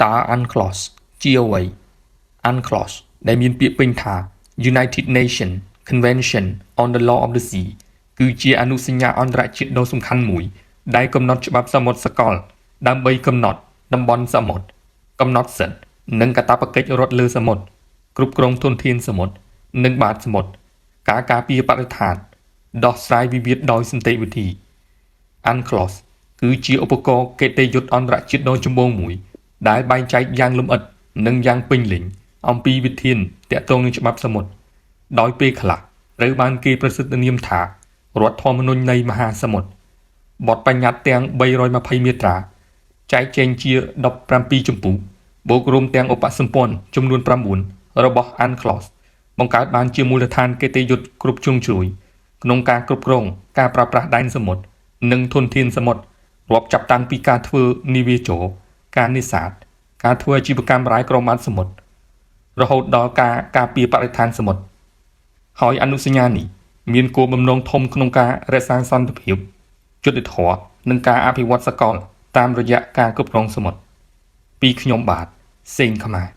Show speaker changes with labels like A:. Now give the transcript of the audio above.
A: តា UNCLOS ជាអ្វី UNCLOS ដែលមានពាក្យពេញថា United Nations Convention on the Law of the Sea គឺជាអនុសញ្ញាអន្តរជាតិដ៏សំខាន់មួយដែលកំណត់ច្បាប់សមុទ្រសកលដើម្បីកំណត់តំបន់សមុទ្រកំណត់សិទ្ធិនិងកាតព្វកិច្ចរដ្ឋលើសមុទ្រគ្រប់គ្រងធនធានសមុទ្រនិងបាតសមុទ្រការការពារបរិស្ថានដោះស្រាយវិវាទដោយសន្តិវិធី UNCLOS គឺជាឧបករណ៍កេតិយុត្តអន្តរជាតិដ៏ចម្បងមួយដែលបែងចែកយ៉ាងលម្អិតនិងយ៉ាងពេញលេញអំពីវិធានទាក់ទងនឹងច្បាប់សមុទ្រដោយពេលខ្លះត្រូវបានគេប្រសិទ្ធនាមថារដ្ឋធម្មនុញ្ញនៃមហាសមុទ្របទបញ្ញត្តិទាំង320មាត្រាចែកចែងជា17ជំពូកបូករួមទាំងឧបសម្ព័ន្ធចំនួន9របស់ UNCLOS បង្កើតបានជាមូលដ្ឋានកេតិយុត្តគ្រប់ជ្រុងជ្រោយក្នុងការគ្រប់គ្រងការប្រើប្រាស់ដែនសមុទ្រនិងធនធានសមុទ្ររាប់ចាប់តាំងពីការធ្វើនាវាចរការនេសាទការធ្វើអាជីវកម្មរ៉ែក្រមាត់សមុទ្ររហូតដល់ការការពារបរិស្ថានសមុទ្រហើយអនុសញ្ញានេះមានគោលបំណងធំក្នុងការរក្សាសន្តិភាពយុត្តិធម៌និងការអភិវឌ្ឍសកលតាមរយៈការគ្រប់គ្រងសមុទ្រពីខ្ញុំបាទសេងខ្មែរ